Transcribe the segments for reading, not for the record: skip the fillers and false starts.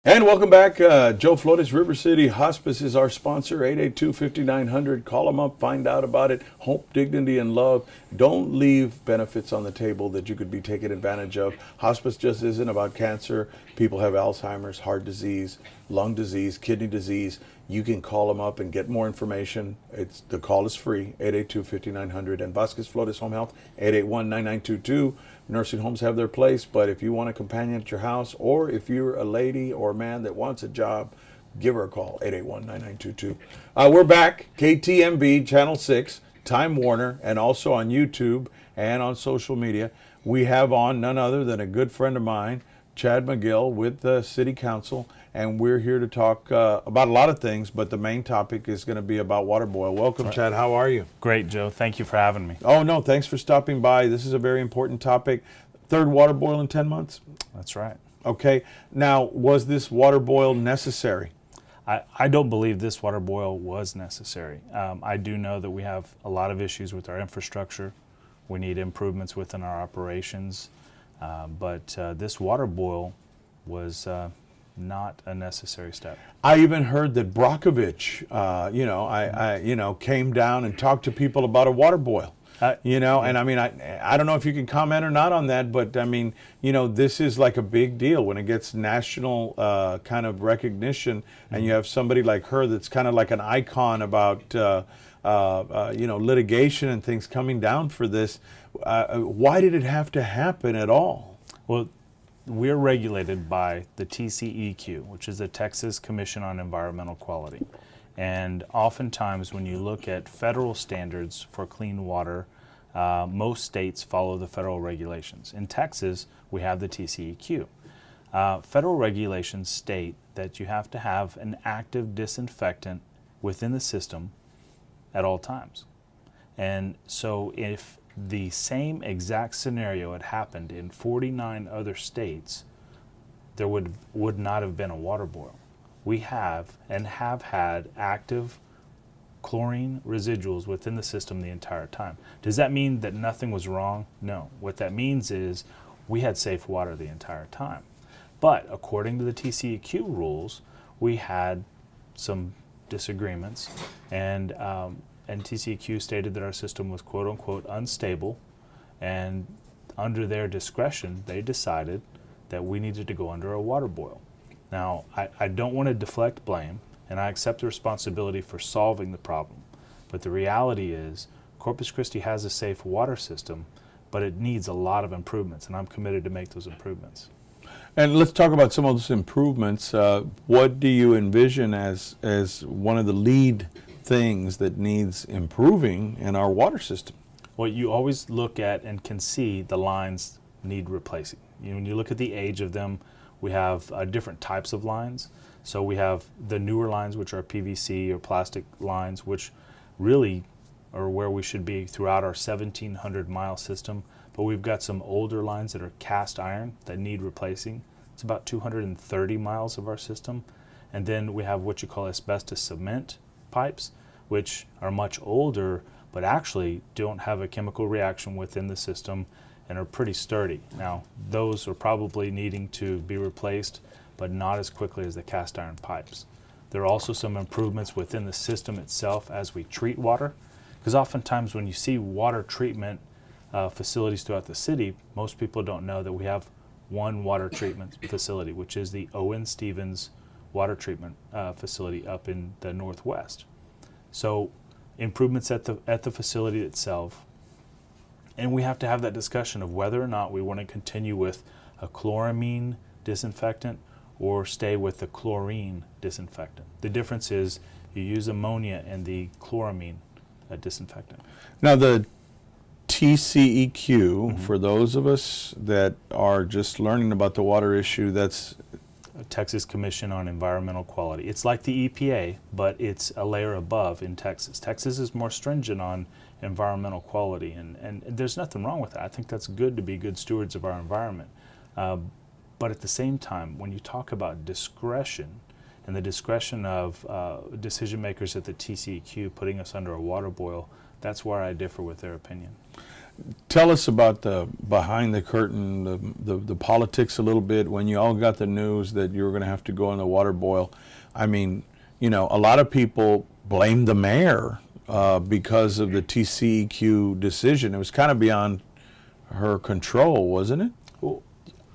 And welcome back. Joe Flores, River City Hospice is our sponsor. 882-5900. Call them up, find out about it. Hope, dignity, and love. Don't leave benefits on the table that you could be taken advantage of. Hospice just isn't about cancer. People have Alzheimer's, heart disease, lung disease, kidney disease. You can call them up and get more information. The call is free, 882-5900. And Vasquez Flores Home Health, 881-9922. Nursing homes have their place, but if you want a companion at your house, or if you're a lady or a man that wants a job, give her a call, 881-9922. We're back, KTMB, Channel 6, Time Warner, and also on YouTube and on social media. We have on none other than a good friend of mine, Chad Magill with the City Council, and we're here to talk about a lot of things, but the main topic is going to be about water boil. Welcome, Chad. How are you? Great, Joe. Thank you for having me. Oh, no, thanks for stopping by. This is a very important topic. Third water boil in 10 months? That's right. Okay. Now, was this water boil necessary? I don't believe this water boil was necessary. I do know that we have a lot of issues with our infrastructure. We need improvements within our operations. But this water boil was not a necessary step. I even heard that Brockovich, came down and talked to people about a water boil. And I mean, I don't know if you can comment or not on that, but I mean, this is like a big deal when it gets national kind of recognition, and you have somebody like her that's kind of like an icon about, litigation and things coming down for this. Why did it have to happen at all? Well, we're regulated by the TCEQ, which is the Texas Commission on Environmental Quality. And oftentimes when you look at federal standards for clean water, most states follow the federal regulations. In Texas, we have the TCEQ. Federal regulations state that you have to have an active disinfectant within the system at all times. And so if the same exact scenario had happened in 49 other states, there would not have been a water boil. We have and have had active chlorine residuals within the system the entire time. Does that mean that nothing was wrong? No. What that means is we had safe water the entire time. But according to the TCEQ rules, we had some disagreements, and TCEQ stated that our system was quote unquote unstable, and under their discretion they decided that we needed to go under a water boil. Now, I don't want to deflect blame, and I accept the responsibility for solving the problem, but the reality is Corpus Christi has a safe water system, but it needs a lot of improvements, and I'm committed to make those improvements. And let's talk about some of those improvements. What do you envision as one of the lead things that needs improving in our water system? Well, you always look at and can see the lines need replacing. When you look at the age of them, we have different types of lines. So we have the newer lines, which are PVC or plastic lines, which really are where we should be throughout our 1,700-mile system. But we've got some older lines that are cast iron that need replacing. It's about 230 miles of our system. And then we have what you call asbestos cement pipes, which are much older, but actually don't have a chemical reaction within the system and are pretty sturdy. Now, those are probably needing to be replaced, but not as quickly as the cast iron pipes. There are also some improvements within the system itself as we treat water, because oftentimes when you see water treatment facilities throughout the city, most people don't know that we have one water treatment facility, which is the Owen Stevens water treatment facility up in the Northwest. So improvements at the facility itself, and we have to have that discussion of whether or not we want to continue with a chloramine disinfectant or stay with the chlorine disinfectant. The difference is you use ammonia in the chloramine disinfectant. Now the TCEQ, for those of us that are just learning about the water issue, that's Texas Commission on Environmental Quality. It's like the EPA, but it's a layer above in Texas. Texas is more stringent on environmental quality, and there's nothing wrong with that. I think that's good to be good stewards of our environment. But at the same time, when you talk about discretion and the discretion of decision makers at the TCEQ putting us under a water boil, that's where I differ with their opinion. tell us about the behind the curtain, the politics a little bit. When you all got the news that you were going to have to go in the water boil, I mean, you know, a lot of people blame the mayor because of the TCEQ decision. It was kind of beyond her control, wasn't it? Well,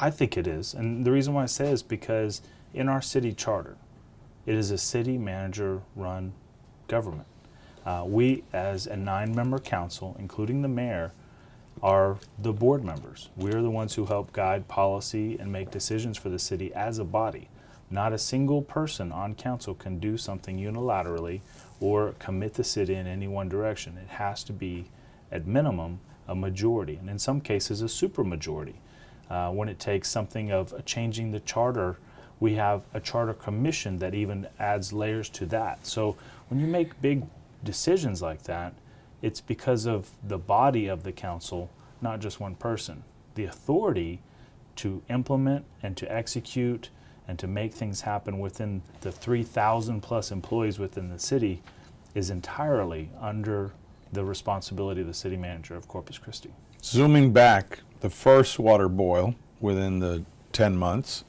I think it is. And the reason why I say is because in our city charter, it is a city manager run government. We, as a 9-member council, including the mayor, are the board members. We're the ones who help guide policy and make decisions for the city as a body. Not a single person on council can do something unilaterally or commit the city in any one direction. It has to be, at minimum, a majority, and in some cases, a supermajority. When it takes something of changing the charter, we have a charter commission that even adds layers to that. So when you make big decisions like that, it's because of the body of the council, not just one person. The authority to implement and to execute and to make things happen within the 3,000 plus employees within the city is entirely under the responsibility of the city manager of Corpus Christi. Zooming back, the first water boil within the 10 months.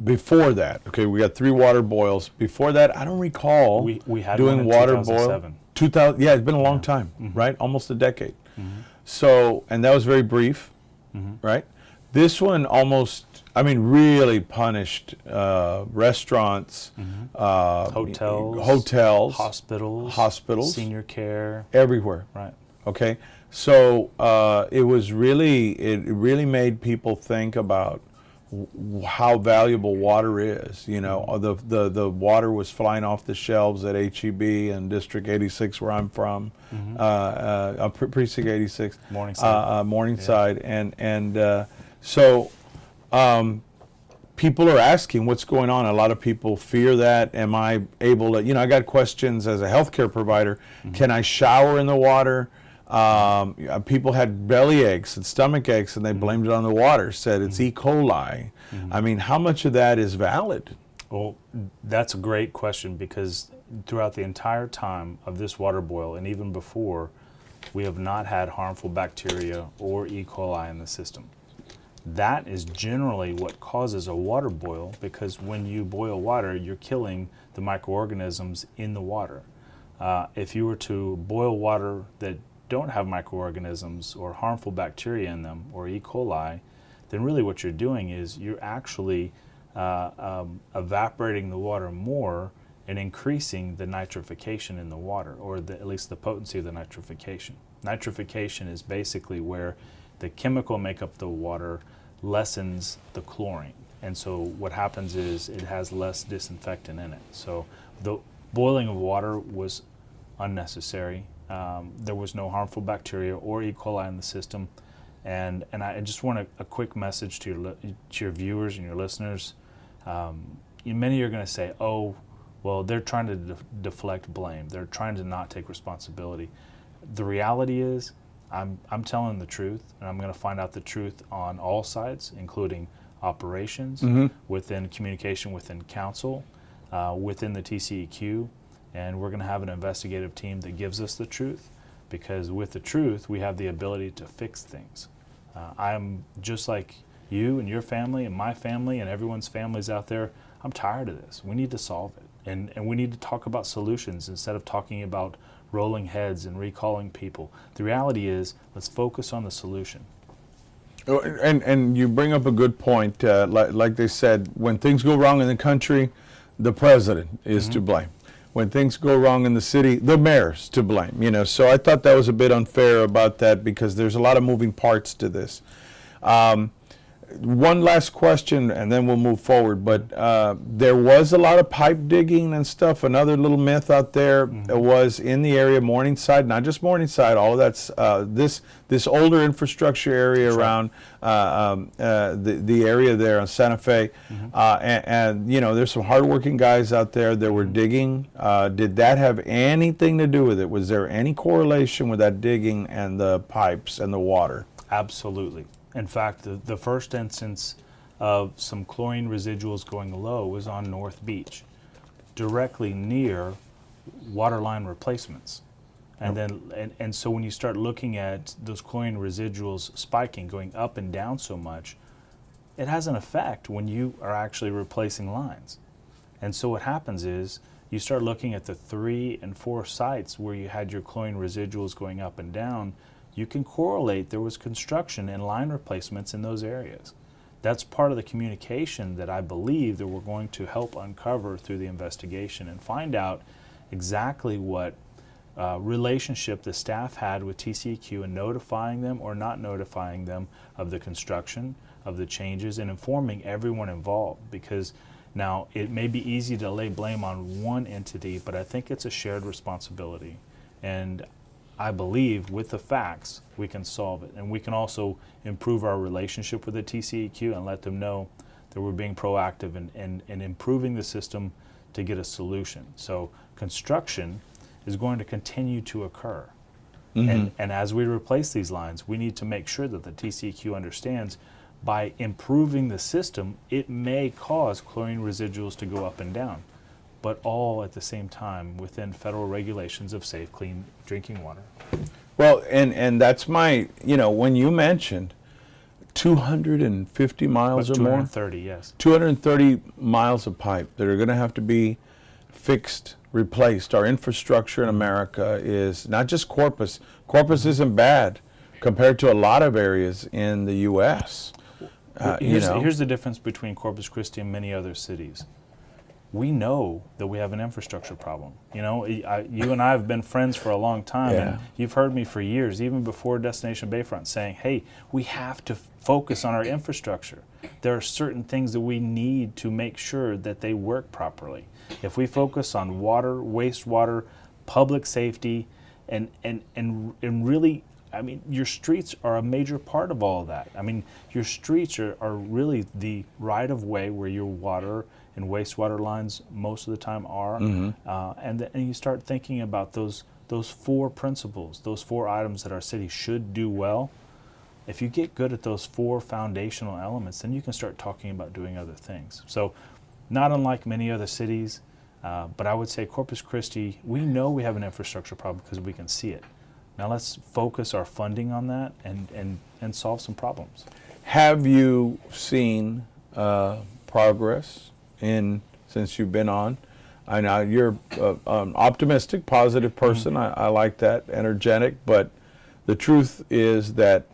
Before that, okay, we got 3 water boils. Before that, I don't recall We had doing one in water 2007. boil. 2000, yeah, it's been a long time, right? Almost a decade. So, and that was very brief, right? This one almost, I mean, really punished restaurants, hotels, hospitals, senior care, everywhere. right? Okay, so it really made people think about how valuable water is. You know, the water was flying off the shelves at HEB and District 86, where I'm from, Precinct 86, Morningside, and so people are asking what's going on. A lot of people fear that. Am I able to, you know, I got questions as a healthcare provider. Can I shower in the water? People had belly aches and stomach aches, and they blamed it on the water, said it's E. coli. I mean, how much of that is valid? Well, that's a great question, because throughout the entire time of this water boil, and even before, we have not had harmful bacteria or E. coli in the system. That is generally what causes a water boil, because when you boil water, you're killing the microorganisms in the water. If you were to boil water that don't have microorganisms or harmful bacteria in them, or E. coli, then really what you're doing is you're actually evaporating the water more and increasing the nitrification in the water, or at least the potency of the nitrification. Nitrification is basically where the chemical makeup of the water lessens the chlorine. And so what happens is it has less disinfectant in it. So the boiling of water was unnecessary. There was no harmful bacteria or E. coli in the system. And I just want a quick message to your viewers and your listeners. Many are going to say, oh, well, they're trying to deflect blame. They're trying to not take responsibility. The reality is, I'm telling the truth, and I'm going to find out the truth on all sides, including operations, within communication within council, within the TCEQ, and we're going to have an investigative team that gives us the truth, because with the truth, we have the ability to fix things. I'm just like you and your family and my family and everyone's families out there. I'm tired of this. We need to solve it, and we need to talk about solutions instead of talking about rolling heads and recalling people. The reality is, let's focus on the solution. And you bring up a good point. Like they said, when things go wrong in the country, the president is to blame. When things go wrong in the city, the mayor's to blame. You know, so I thought that was a bit unfair about that, because there's a lot of moving parts to this. One last question, and then we'll move forward. But there was a lot of pipe digging and stuff. Another little myth out there was in the area, Morningside, not just Morningside. All of that's this older infrastructure area around the area there on Santa Fe, and you know, there's some hardworking guys out there that were digging. Did that have anything to do with it? Was there any correlation with that digging and the pipes and the water? Absolutely. In fact, the first instance of some chlorine residuals going low was on North Beach, directly near water line replacements. And then, and so when you start looking at those chlorine residuals spiking, going up and down so much, it has an effect when you are actually replacing lines. And so what happens is you start looking at the 3 and 4 sites where you had your chlorine residuals going up and down, you can correlate there was construction and line replacements in those areas. That's part of the communication that I believe that we're going to help uncover through the investigation and find out exactly what relationship the staff had with TCEQ in notifying them or not notifying them of the construction, of the changes, and informing everyone involved. Because now it may be easy to lay blame on one entity, but I think it's a shared responsibility. And I believe with the facts, we can solve it. And we can also improve our relationship with the TCEQ and let them know that we're being proactive and improving the system to get a solution. So construction is going to continue to occur. And as we replace these lines, we need to make sure that the TCEQ understands by improving the system, it may cause chlorine residuals to go up and down, but all at the same time within federal regulations of safe, clean drinking water. Well, and that's my, when you mentioned 250 miles or more? 230, yes. 230 miles of pipe that are going to have to be fixed, replaced. Our infrastructure in America is not just Corpus. Corpus isn't bad compared to a lot of areas in the U.S. Here's the difference between Corpus Christi and many other cities. We know that we have an infrastructure problem. You and I have been friends for a long time, and you've heard me for years, even before Destination Bayfront, saying, hey, we have to focus on our infrastructure. There are certain things that we need to make sure that they work properly. If we focus on water, wastewater, public safety, and really, I mean, your streets are a major part of all of that. I mean, your streets are really the right-of-way where your water and wastewater lines most of the time are. And you start thinking about those 4 principles, those 4 items that our city should do well. If you get good at those 4 foundational elements, then you can start talking about doing other things. So not unlike many other cities, but I would say Corpus Christi, we know we have an infrastructure problem because we can see it. Now let's focus our funding on that and solve some problems. Have you seen progress since you've been on? I know you're an optimistic, positive person. I like that, energetic. But the truth is that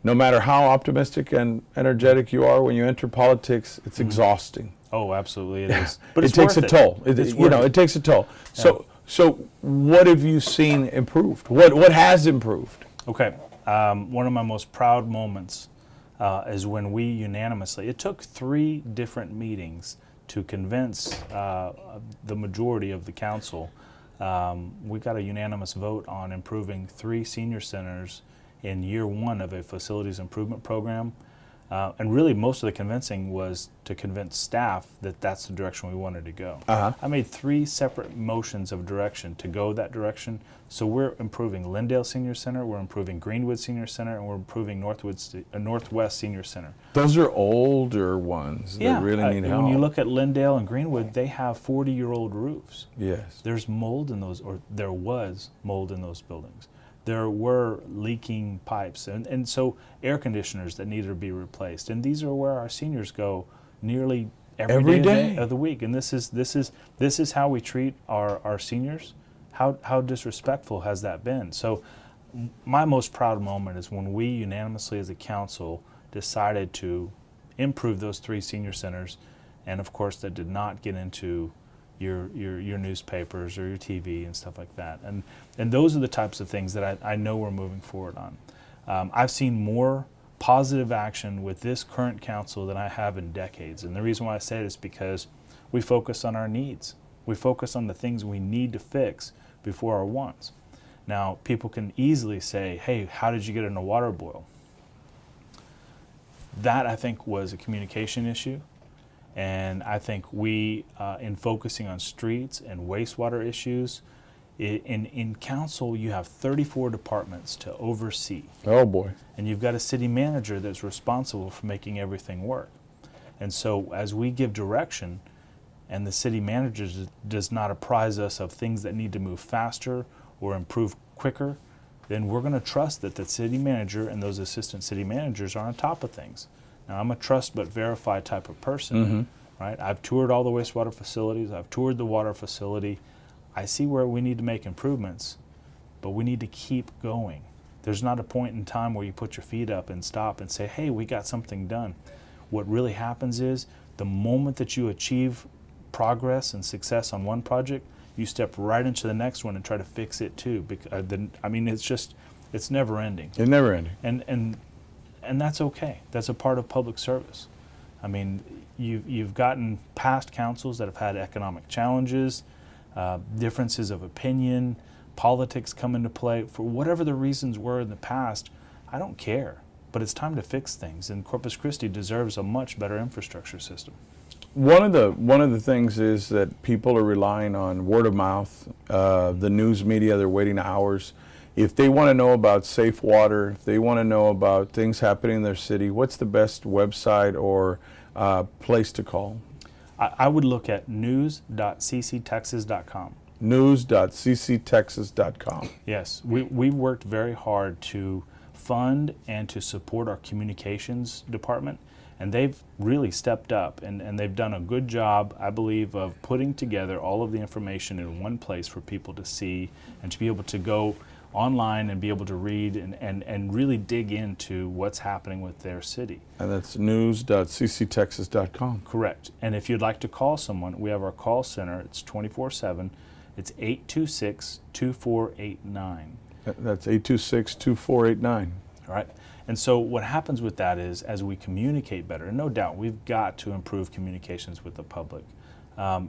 no matter how optimistic and energetic you are, when you enter politics, it's exhausting. Oh, absolutely, it is. But it takes a toll. It takes a toll. Yeah. So what have you seen improved? What has improved? Okay, one of my most proud moments is when we unanimously, it took 3 different meetings to convince the majority of the council. We got a unanimous vote on improving 3 senior centers in year 1 of a facilities improvement program. And really most of the convincing was to convince staff that that's the direction we wanted to go. I made 3 separate motions of direction to go that direction. So we're improving Lindale Senior Center, we're improving Greenwood Senior Center, and we're improving Northwest Senior Center. Those are older ones that really need help. When you look at Lindale and Greenwood, they have 40-year-old roofs. Yes. There's mold in those, or there was mold in those buildings. There were leaking pipes, and so air conditioners that needed to be replaced. And these are where our seniors go nearly every day of the week. And this is how we treat our seniors. How disrespectful has that been? So my most proud moment is when we unanimously as a council decided to improve those 3 senior centers, and of course that did not get into your newspapers or your TV and stuff like that. And those are the types of things that I know we're moving forward on. I've seen more positive action with this current council than I have in decades. And the reason why I say it is because we focus on our needs. We focus on the things we need to fix before our wants. Now, people can easily say, hey, how did you get in a water boil? That, I think, was a communication issue. And I think we, in focusing on streets and wastewater issues, in council you have 34 departments to oversee. Oh boy. And you've got a city manager that's responsible for making everything work. And so as we give direction and the city manager does not apprise us of things that need to move faster or improve quicker, then we're going to trust that the city manager and those assistant city managers are on top of things. Now, I'm a trust but verify type of person, right? I've toured all the wastewater facilities. I've toured the water facility. I see where we need to make improvements, but we need to keep going. There's not a point in time where you put your feet up and stop and say, hey, we got something done. What really happens is the moment that you achieve progress and success on one project, you step right into the next one and try to fix it too. It's never ending. It's never ending. And that's okay. That's a part of public service. I mean, you've gotten past councils that have had economic challenges, differences of opinion, politics come into play. For whatever the reasons were in the past, I don't care. But it's time to fix things, and Corpus Christi deserves a much better infrastructure system. One of the things is that people are relying on word of mouth, the news media. They're waiting hours. If they want to know about safe water, if they want to know about things happening in their city, what's the best website or place to call? I would look at news.cctexas.com. News.cctexas.com. Yes, we've worked very hard to fund and to support our communications department, and they've really stepped up and they've done a good job, I believe, of putting together all of the information in one place for people to see and to be able to go online and be able to read and really dig into what's happening with their city. And that's news.cctexas.com. Correct. And if you'd like to call someone, we have our call center. It's 24/7. It's 826-2489. That's 826-2489. All right. And so what happens with that is, as we communicate better, and no doubt we've got to improve communications with the public.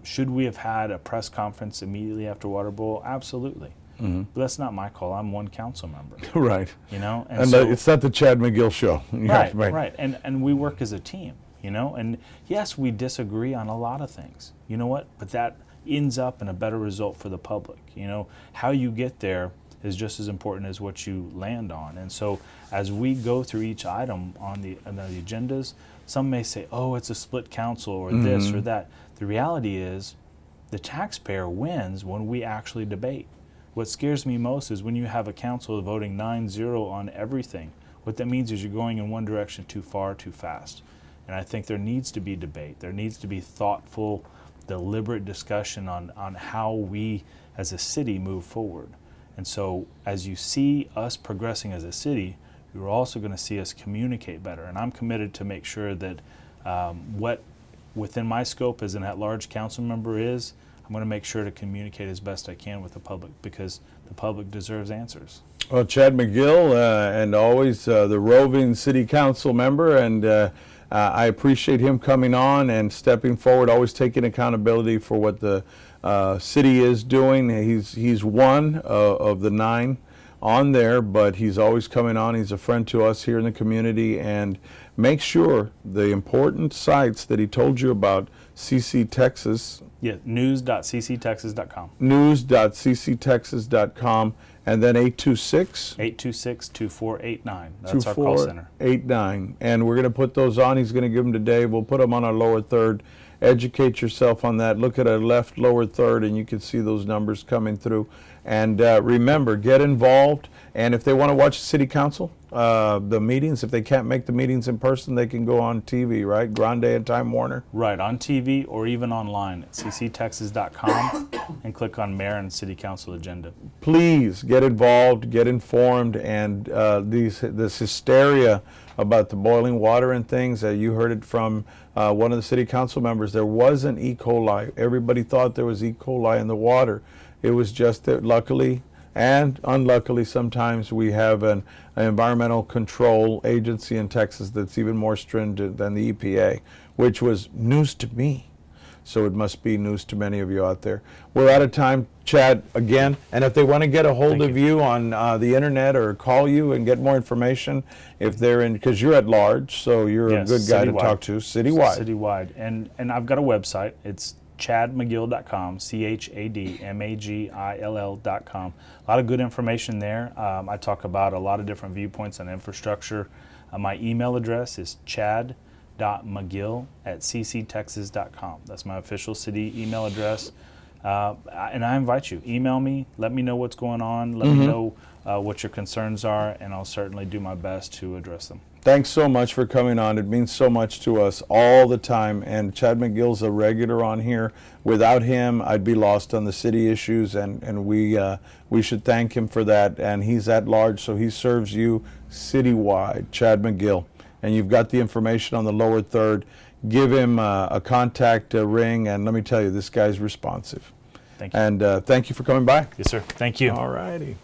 Should we have had a press conference immediately after Water Bowl? Absolutely. But that's not my call. I'm one council member. Right. You know, and so, it's not the Chad Magill show. Right. And we work as a team, you know, and yes, we disagree on a lot of things. You know what? But that ends up in a better result for the public. You know, how you get there is just as important as what you land on. And so as we go through each item on the agendas, some may say, oh, it's a split council or this or that. The reality is the taxpayer wins when we actually debate. What scares me most is when you have a council voting 9-0 on everything. What that means is you're going in one direction too far, too fast. And I think there needs to be debate. There needs to be thoughtful, deliberate discussion on how we as a city move forward. And so as you see us progressing as a city, you're also going to see us communicate better. And I'm committed to make sure that what within my scope as an at-large council member is, I'm going to make sure to communicate as best I can with the public, because the public deserves answers. Well, Chad Magill, and always the roving city council member, and I appreciate him coming on and stepping forward, always taking accountability for what the city is doing. He's one of the 9 on there, but he's always coming on. He's a friend to us here in the community, and make sure the important sites that he told you about, CC Texas. Yeah, news.cctexas.com. News.cctexas.com, and then 826-2489. That's our call center. 2489. And we're going to put those on. He's going to give them today. We'll put them on our lower third. Educate yourself on that. Look at our left lower third, and you can see those numbers coming through. And remember, get involved. And if they want to watch the city council, the meetings, if they can't make the meetings in person, they can go on TV, right? Grande and Time Warner. Right, on TV or even online at cctexas.com and click on Mayor and City Council agenda. Please get involved, get informed, and this hysteria about the boiling water and things, you heard it from one of the city council members. There wasn't E. coli. Everybody thought there was E. coli in the water. It was just that luckily and unluckily sometimes we have an environmental control agency in Texas that's even more stringent than the EPA, which was news to me. So it must be news to many of you out there. We're out of time, Chad, again. And if they want to get a hold of you on the internet or call you and get more information, if they're in, because you're at large, so you're a good guy to talk to, citywide. Citywide. And I've got a website. It's chadmagill.com, CHADMAGILL.com. A lot of good information there. I talk about a lot of different viewpoints on infrastructure. My email address is chad.magill@cctexas.com. That's my official city email address. And I invite you, email me, let me know what's going on, let me know what your concerns are, and I'll certainly do my best to address them. Thanks so much for coming on. It means so much to us all the time. And Chad Magill's a regular on here. Without him, I'd be lost on the city issues, and we should thank him for that. And he's at large, so he serves you citywide, Chad Magill. And you've got the information on the lower third. Give him a contact ring, and let me tell you, this guy's responsive. Thank you. And thank you for coming by. Yes, sir. Thank you. All righty.